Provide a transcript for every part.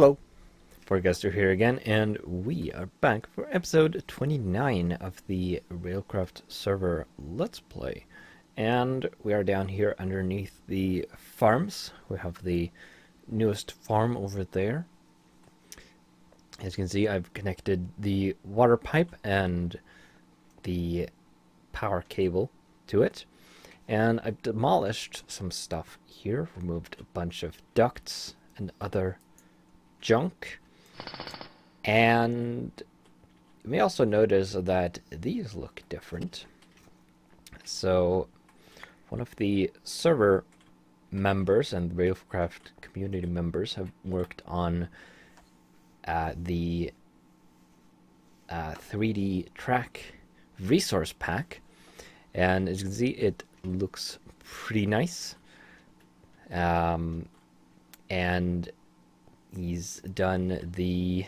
Hello, Forecaster here again, and we are back for episode 29 of the Railcraft server Let's Play. And we are down here underneath the farms. We have the newest farm over there. As you can see, I've connected the water pipe and the power cable to it. And I've demolished some stuff here, removed a bunch of ducts and other junk. And you may also notice that these look different. So one of the server members and Railcraft community members have worked on the 3D track resource pack, and as you can see, it looks pretty nice. And he's done the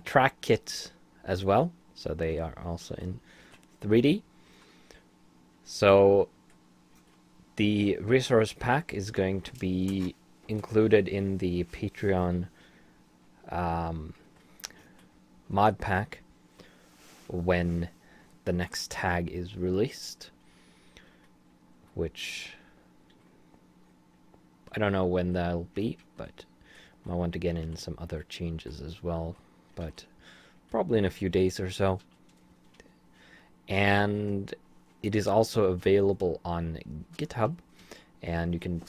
track kit as well, so they are also in 3D. So the resource pack is going to be included in the Patreon mod pack when the next tag is released, which I don't know when that'll be, but I want to get in some other changes as well, but probably in a few days or so. And it is also available on GitHub, and you can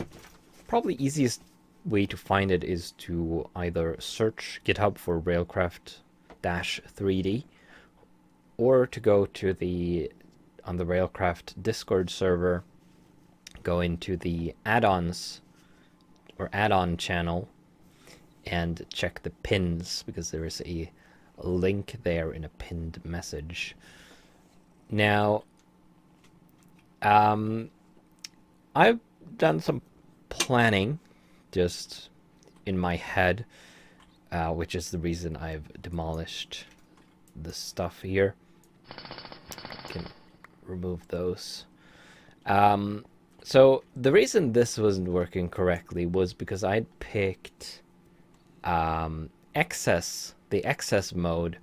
probably easiest way to find it is to either search GitHub for Railcraft-3D, or to go to on the Railcraft Discord server, go into the add-ons or add-on channel and check the pins, because there is a link there in a pinned message. Now, I've done some planning just in my head, which is the reason I've demolished the stuff here. I can remove those. So the reason this wasn't working correctly was because I'd picked the excess mode,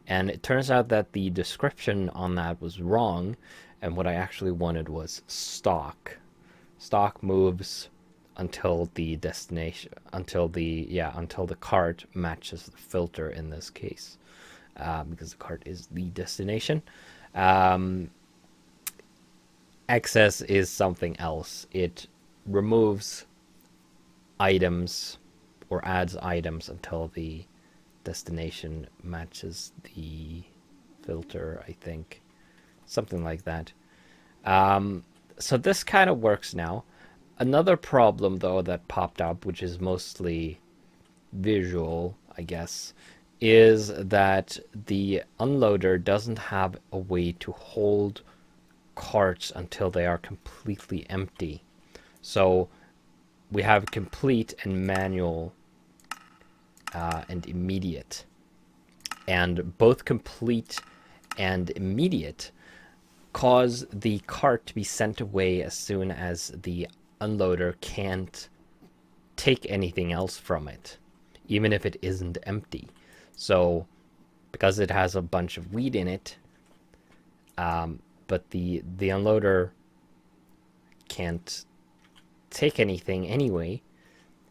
and it turns out that the description on that was wrong, and what I actually wanted was stock. Stock moves until the destination, until the cart matches the filter in this case, because the cart is the destination. Excess is something else. It removes items or adds items until the destination matches the filter, I think. Something like that. So this kind of works now. Another problem, though, that popped up, which is mostly visual, I guess, is that the unloader doesn't have a way to hold carts until they are completely empty. So we have complete and manual and immediate. And both complete and immediate cause the cart to be sent away as soon as the unloader can't take anything else from it, even if it isn't empty. So because it has a bunch of weed in it, but the unloader can't take anything anyway,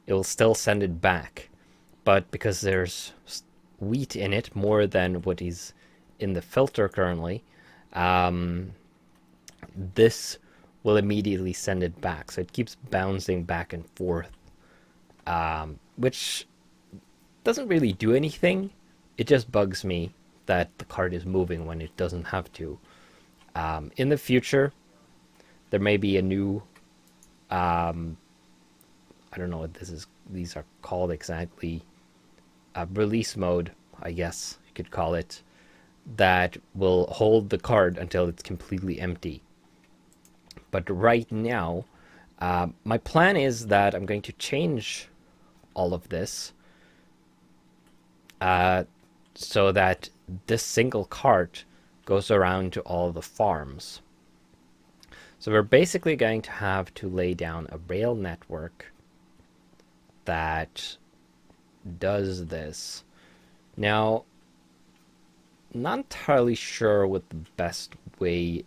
it will still send it back. But because there's wheat in it, more than what is in the filter currently, this will immediately send it back. So it keeps bouncing back and forth, which doesn't really do anything. It just bugs me that the cart is moving when it doesn't have to. In the future, there may be a new, I don't know what these are called exactly, release mode, I guess you could call it, that will hold the cart until it's completely empty. But right now, my plan is that I'm going to change all of this so that this single cart goes around to all the farms. So we're basically going to have to lay down a rail network that does this. Now, not entirely sure what the best way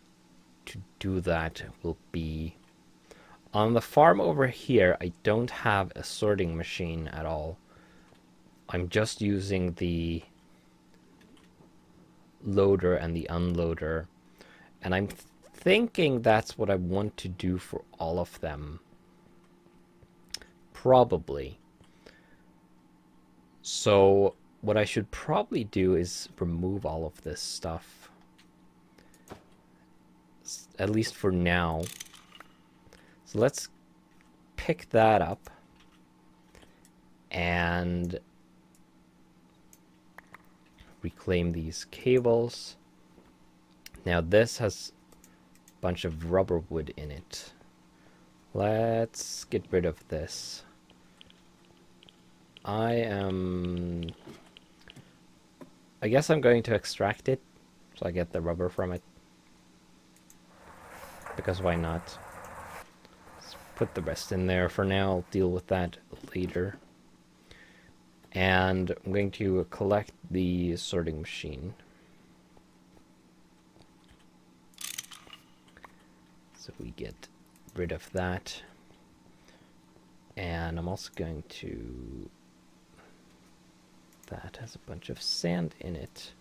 to do that will be. On the farm over here, I don't have a sorting machine at all. I'm just using the loader and the unloader. And I'm thinking that's what I want to do for all of them. Probably. So what I should probably do is remove all of this stuff. At least for now. So let's pick that up. And reclaim these cables. Now this has a bunch of rubber wood in it. Let's get rid of this. I guess I'm going to extract it so I get the rubber from it. Because why not? Let's put the rest in there for now. I'll deal with that later. And I'm going to collect the sorting machine. So we get rid of that. And I'm also going to... That has a bunch of sand in it.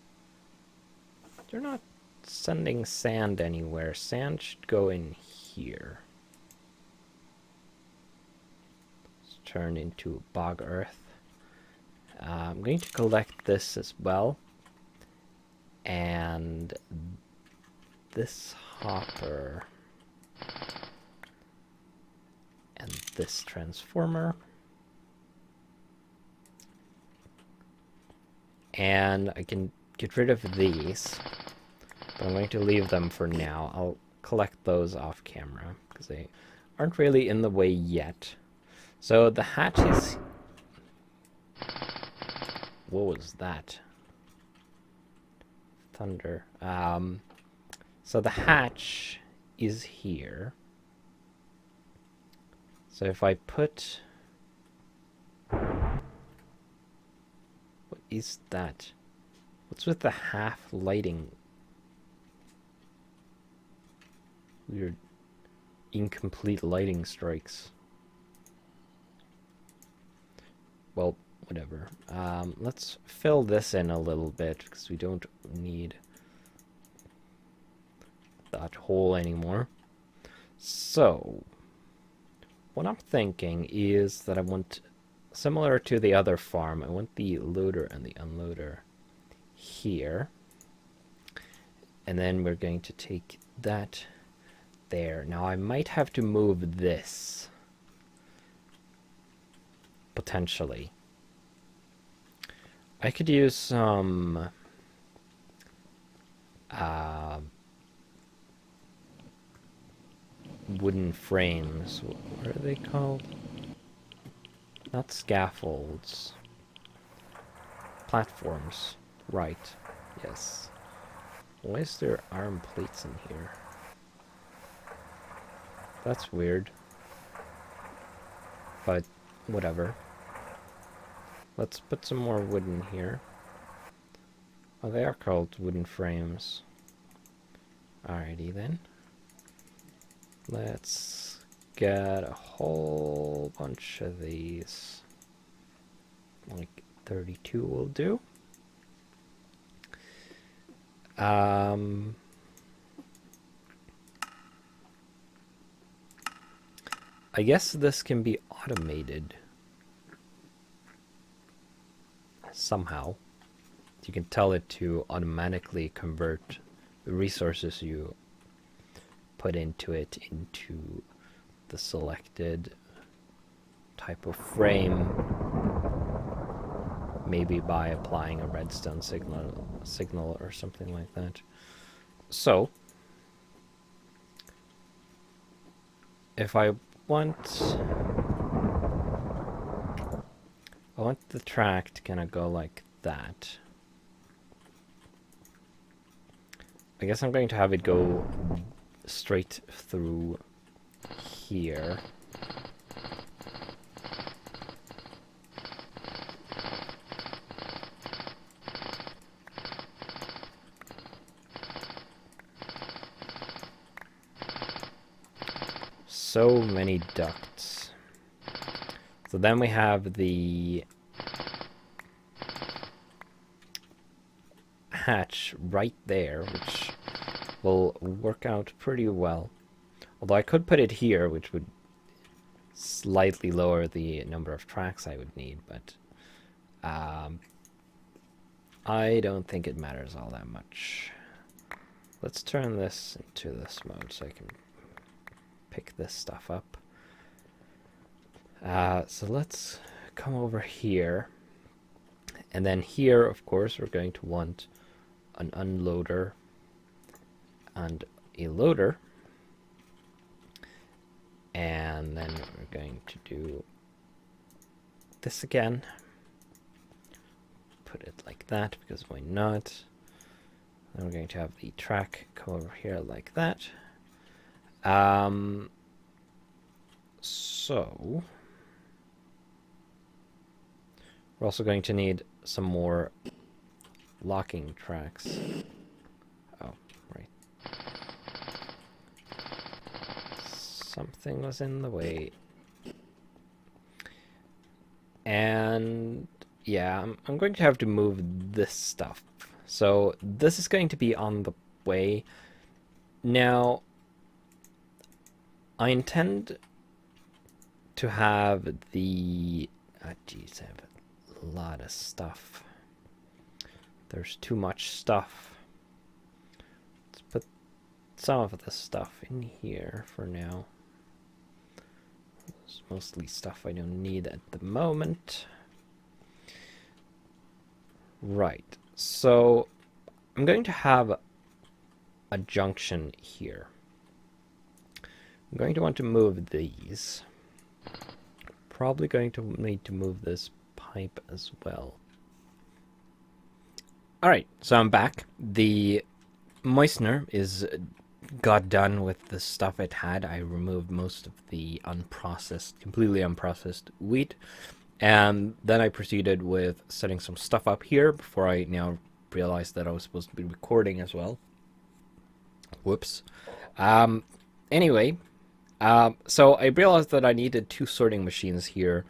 They're not sending sand anywhere. Sand should go in here. It's turned into bog earth. I'm going to collect this as well. And this hopper. And this transformer. And I can get rid of these. But I'm going to leave them for now. I'll collect those off camera because they aren't really in the way yet. So the hatch is... What was that? Thunder. So the hatch is here. So if I put... What is that? What's with the half lighting? Weird incomplete lighting strikes. Well, whatever. Let's fill this in a little bit because we don't need that hole anymore. So, what I'm thinking is that I want, similar to the other farm, I want the loader and the unloader here. And then we're going to take that there. Now I might have to move this. Potentially. I could use some wooden frames. What are they called? Not scaffolds. Platforms. Right. Yes. Why is there iron plates in here? That's weird. But whatever. Let's put some more wood in here. Oh, they are called wooden frames. Alrighty then. Let's get a whole bunch of these. Like 32 will do. I guess this can be automated somehow. You can tell it to automatically convert the resources you put into it into the selected type of frame, maybe by applying a redstone signal or something like that. So if I want the track to kind of go like that. I guess I'm going to have it go straight through here. so many ducts. So then we have the hatch right there, which will work out pretty well. Although I could put it here, which would slightly lower the number of tracks I would need, but I don't think it matters all that much. Let's turn this into this mode so I can pick this stuff up. So let's come over here. And then here, of course, we're going to want an unloader and a loader. And then we're going to do this again. Put it like that, because why not? Then we're going to have the track come over here like that. So we're also going to need some more locking tracks. Oh, right. Something was in the way. And yeah, I'm going to have to move this stuff. So this is going to be on the way. Now, I intend to have the... geez, I have a lot of stuff. There's too much stuff. Let's put some of this stuff in here for now. It's mostly stuff I don't need at the moment. Right, so I'm going to have a junction here. I'm going to want to move these. Probably going to need to move this pipe as well. Alright, so I'm back. The moistener got done with the stuff it had. I removed most of the completely unprocessed wheat. And then I proceeded with setting some stuff up here before I now realized that I was supposed to be recording as well. Whoops. Anyway, so I realized that I needed 2 sorting machines here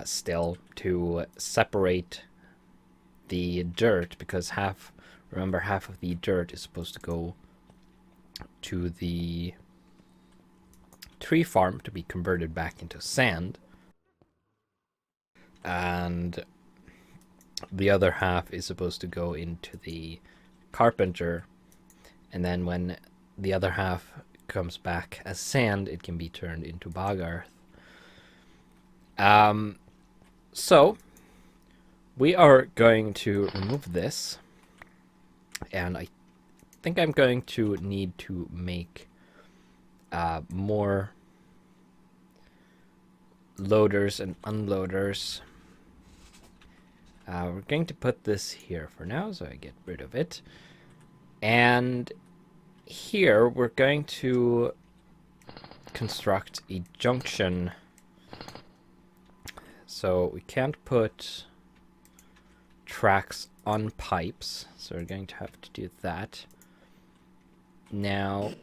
still to separate the dirt, because remember, half of the dirt is supposed to go to the tree farm to be converted back into sand. And the other half is supposed to go into the carpenter, and then when the other half comes back as sand, it can be turned into bog earth. So we are going to remove this, and I think I'm going to need to make more loaders and unloaders. We're going to put this here for now, so I get rid of it. And here we're going to construct a junction. So we can't put tracks on pipes, so we're going to have to do that. Now,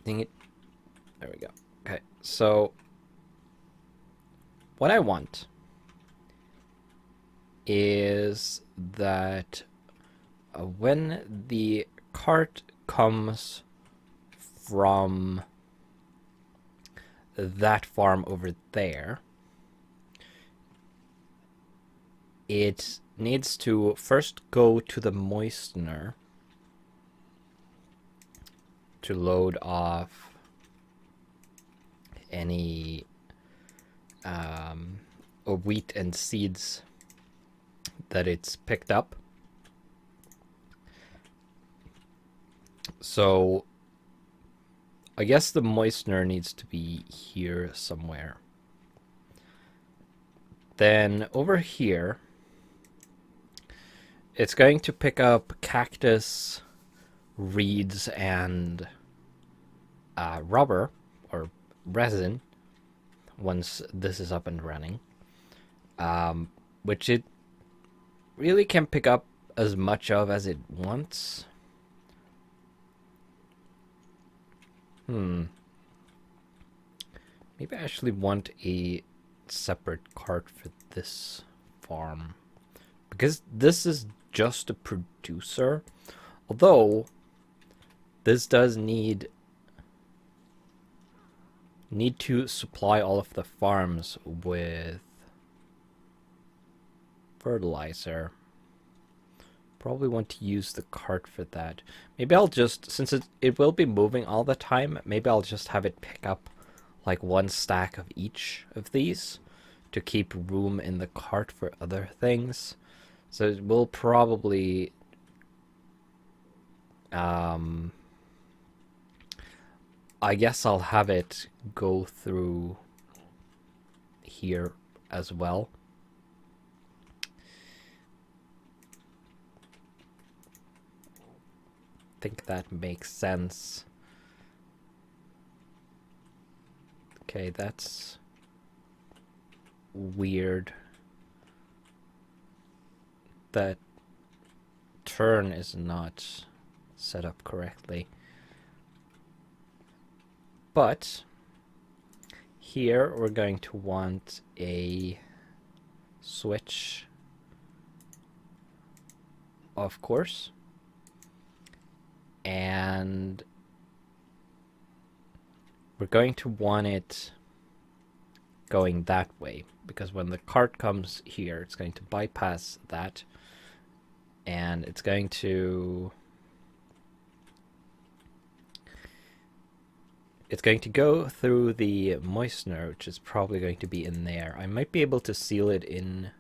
there we go. Okay, so what I want is that when the cart comes from that farm over there, it needs to first go to the moistener to load off any wheat and seeds that it's picked up. So I guess the moistener needs to be here somewhere. Then over here, it's going to pick up cactus, reeds, and rubber or resin once this is up and running, which it really can pick up as much of as it wants. Maybe I actually want a separate cart for this farm. Because this is just a producer. Although, this does need to supply all of the farms with fertilizer. Probably want to use the cart for that. Maybe I'll just, since it will be moving all the time, maybe I'll just have it pick up like one stack of each of these to keep room in the cart for other things. So it will probably I guess I'll have it go through here as well. I think that makes sense. Okay, that's weird. That turn is not set up correctly. But here we're going to want a switch, of course. And we're going to want it going that way, because when the cart comes here, it's going to bypass that, and it's going to go through the moistener, which is probably going to be in there. I might be able to seal it in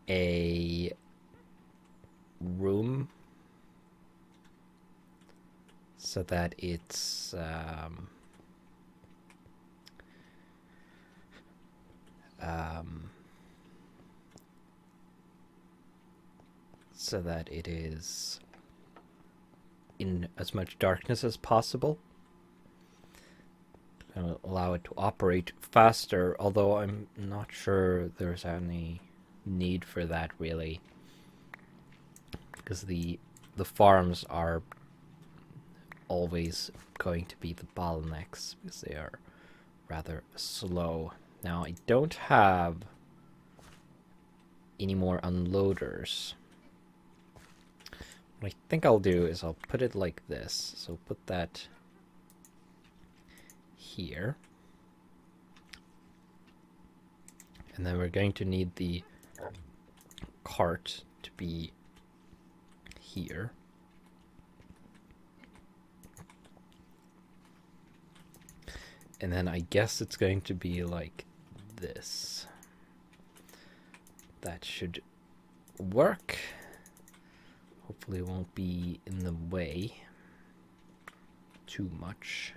a room so that it's so that it is in as much darkness as possible. And allow it to operate faster, although I'm not sure there's any need for that really, because the farms are always going to be the bottlenecks because they are rather slow. Now I don't have any more unloaders. What I think I'll do is I'll put it like this. So put that here. And then we're going to need the cart to be here. And then I guess it's going to be like this. That should work. Hopefully it won't be in the way too much.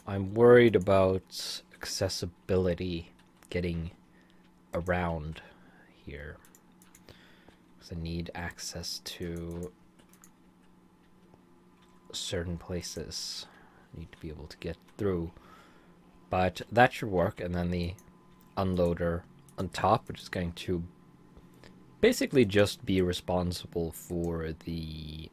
I'm worried about accessibility getting around here, because I need access to certain places. I need to be able to get through, but that should work. And then the unloader on top, which is going to basically just be responsible for the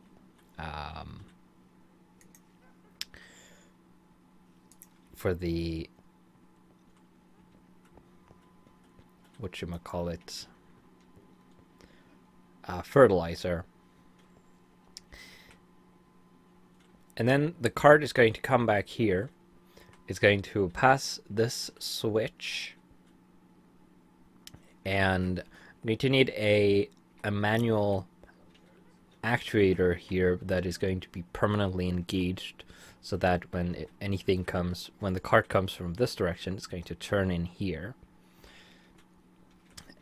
whatchamacallit, fertilizer. And then the cart is going to come back here. It's going to pass this switch, and we need to need a manual actuator here that is going to be permanently engaged, so that when when the cart comes from this direction, it's going to turn in here.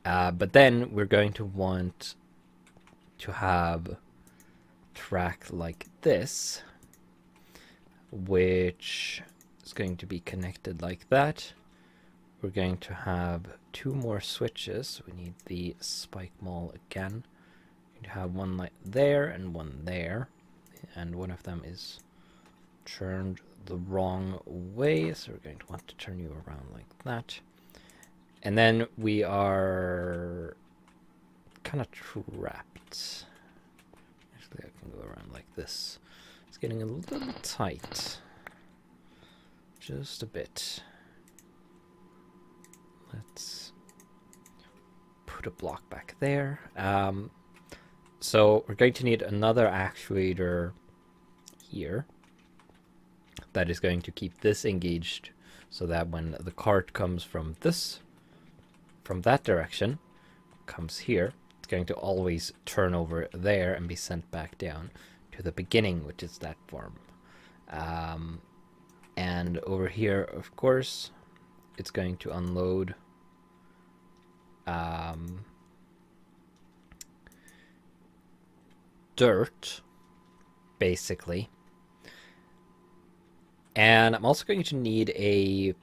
But then we're going to want to have track like this, which is going to be connected like that. We're going to have two more switches. We need the spike mall again. We have one like there and one there, and one of them is turned the wrong way, so we're going to want to turn you around like that. And then we are kind of trapped. Actually, I can go around like this. It's getting a little tight. just a bit. Let's put a block back there. So we're going to need another actuator here that is going to keep this engaged, so that when the cart comes from that direction, comes here, it's going to always turn over there and be sent back down to the beginning, which is that farm. And over here, of course, it's going to unload dirt, basically. And I'm also going to need a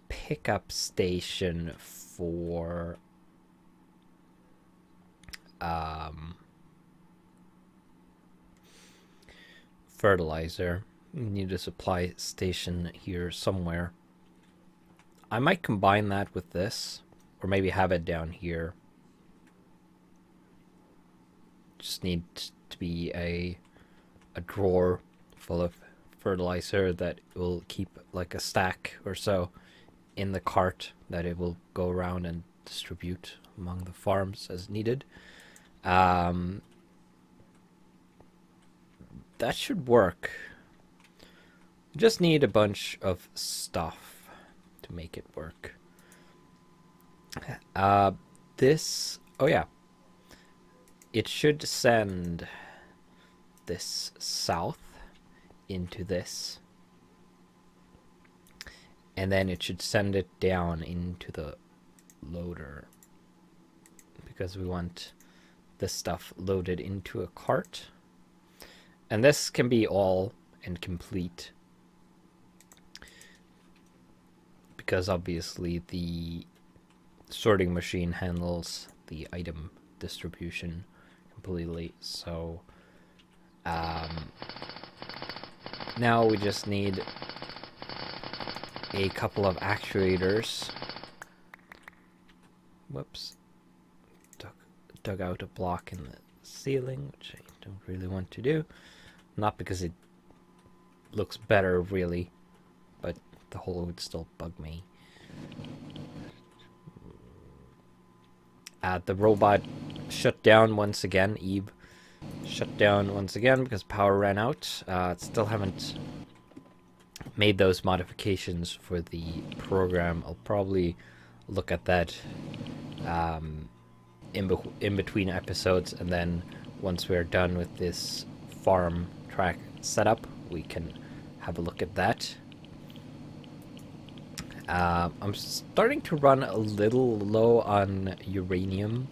pickup station for fertilizer. We need a supply station here somewhere. I might combine that with this, or maybe have it down here. Just need to be a drawer full of fertilizer that will keep like a stack or so in the cart that it will go around and distribute among the farms as needed. That should work. Just need a bunch of stuff to make it work. Oh yeah, it should send this south into this, and then it should send it down into the loader, because we want this stuff loaded into a cart. And this can be all and complete, because obviously the sorting machine handles the item distribution completely. So now we just need a couple of actuators. Whoops. Dug out a block in the ceiling, which I don't really want to do. Not because it looks better, really, but the hole would still bug me. The robot shut down once again. Eve shut down once again because power ran out. Still haven't made those modifications for the program. I'll probably look at that in between episodes, and then once we're done with this farm track setup, we can have a look at that. I'm starting to run a little low on uranium,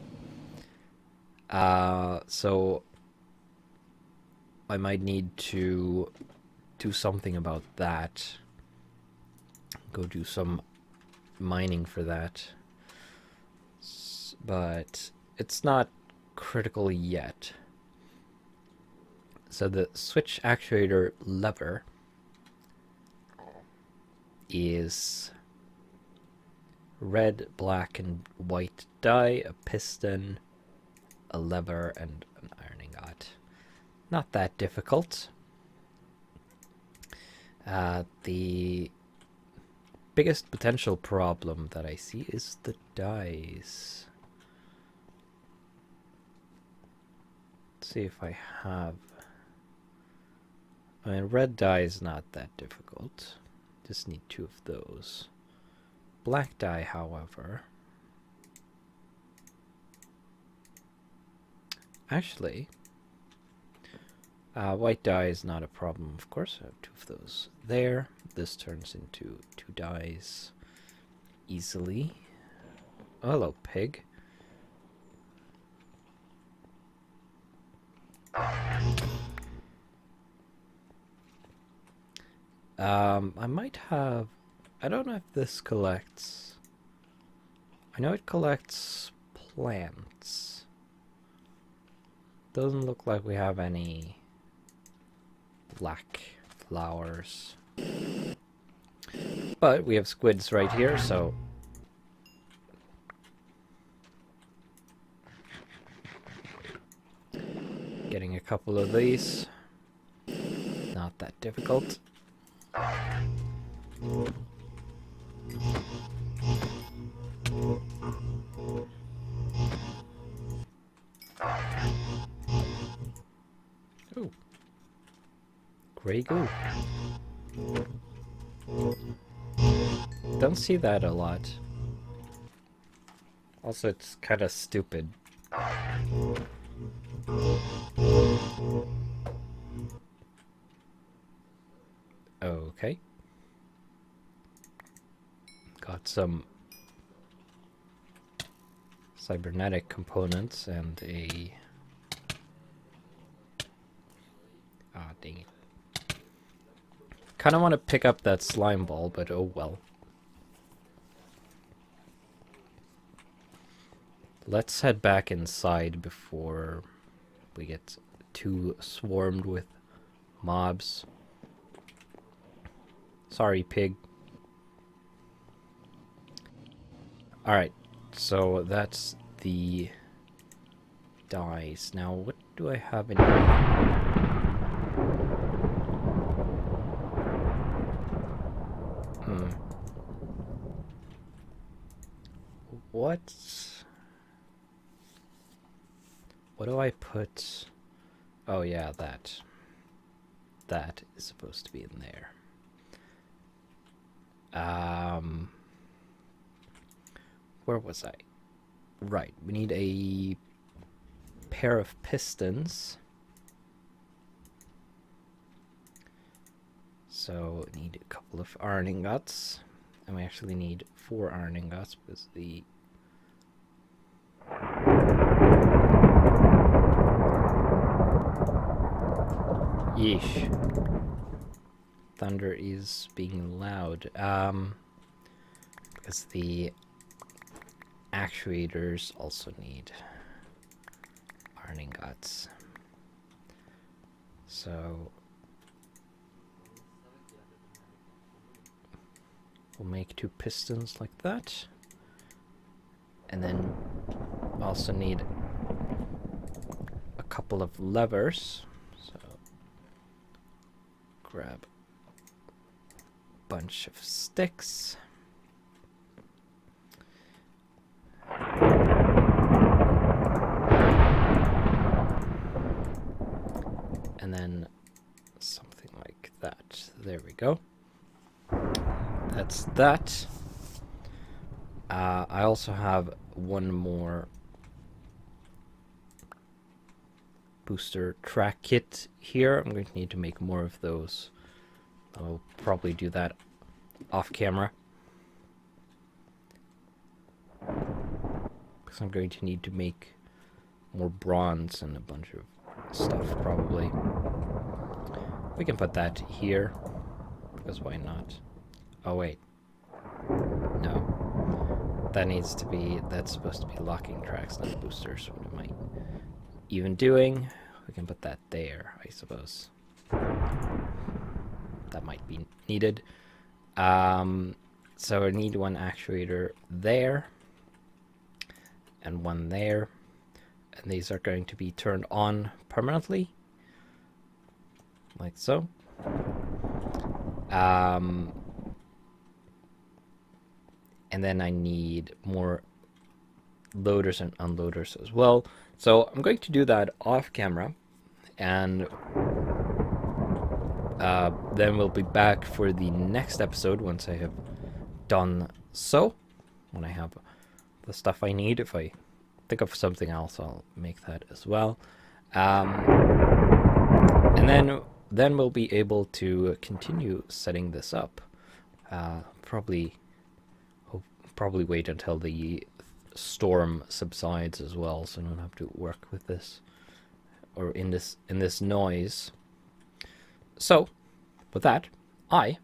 so I might need to do something about that. Go do some mining for that. But it's not critical yet. So the switch actuator lever is red, black, and white die, a piston, a lever, and an iron ingot. Not that difficult. The biggest potential problem that I see is the dies. Let's see if I have... I mean, red dye is not that difficult. Just need 2 of those. Black dye, however... Actually, white dye is not a problem, of course. I have 2 of those there. This turns into 2 dyes easily. Oh, hello, pig. I might have... I don't know if this collects... I know it collects plants. Doesn't look like we have any black flowers. But we have squids right here, so... Getting a couple of these. Not that difficult. Oh, gray goo. Don't see that a lot. Also, it's kind of stupid. Okay. Got some cybernetic components and a... Ah, dang it. Kind of want to pick up that slime ball, but oh well. Let's head back inside before we get too swarmed with mobs. Sorry, pig. Alright, so that's the dice. Now, what do I have in here? What do I put? Oh yeah, that. That is supposed to be in there. Where was I? Right, we need a pair of pistons. So we need a couple of iron ingots. And we actually need 4 iron ingots because the... Yeesh. Thunder is being loud. Because the actuators also need iron ingots. So we'll make 2 pistons like that. And then also need a couple of levers. So grab a bunch of sticks. And then something like that. There we go. That's that. I also have one more booster track kit here. I'm going to need to make more of those. I'll probably do that off camera, because I'm going to need to make more bronze and a bunch of stuff probably. We can put that here, because why not? Oh wait, no. That's supposed to be locking tracks, not boosters. What am I even doing? We can put that there, I suppose. That might be needed. So I need one actuator there, and one there. And these are going to be turned on permanently, like so. And then I need more loaders and unloaders as well. So I'm going to do that off camera, and then we'll be back for the next episode once I have done so. When I have the stuff I need. If I think of something else, I'll make that as well. And then we'll be able to continue setting this up. Probably wait until the storm subsides as well, so I don't have to work with this or in this noise. So, with that, I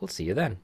will see you then.